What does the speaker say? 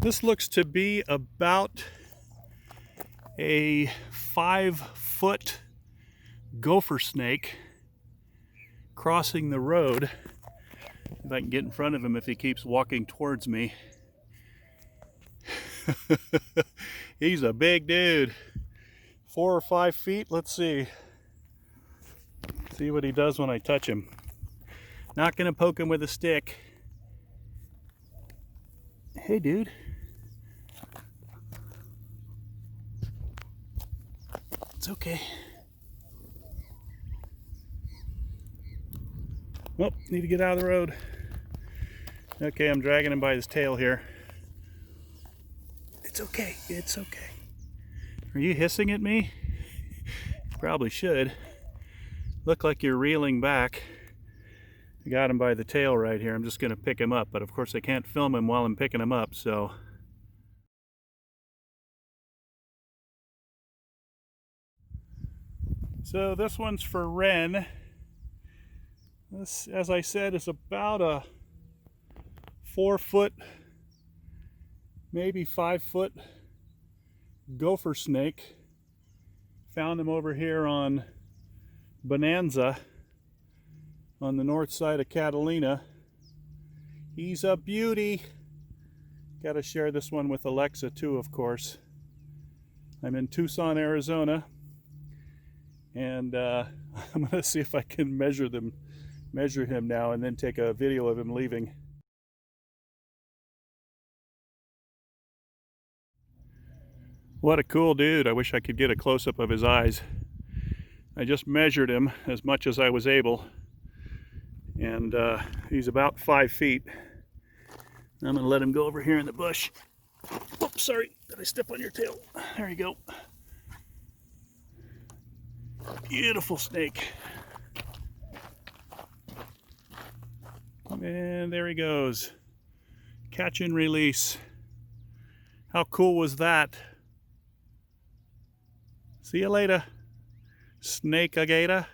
This looks to be about a 5-foot gopher snake crossing the road. If I can get in front of him if he keeps walking towards me. He's a big dude. 4 or 5 feet. Let's see. See what he does when I touch him. Not gonna poke him with a stick. Hey, dude. It's okay. Oh, need to get out of the road. Okay, I'm dragging him by his tail here. It's okay, it's okay. Are you hissing at me? You probably should. Look like you're reeling back. I got him by the tail right here. I'm just gonna pick him up, but of course I can't film him while I'm picking him up, so. So this one's for Ren. This, as I said, is about a 4-foot, maybe 5-foot gopher snake. Found him over here on Bonanza on the north side of Catalina. He's a beauty. Got to share this one with Alexa too, of course. I'm in Tucson, Arizona, and I'm going to see if I can measure him now and then take a video of him leaving. What a cool dude. I wish I could get a close-up of his eyes. I just measured him as much as I was able, and he's about 5 feet. I'm gonna let him go over here in the bush. Oops, sorry, did I step on your tail? There you go. Beautiful snake. And there he goes. Catch and release. How cool was that? See you later, snake-a-gator.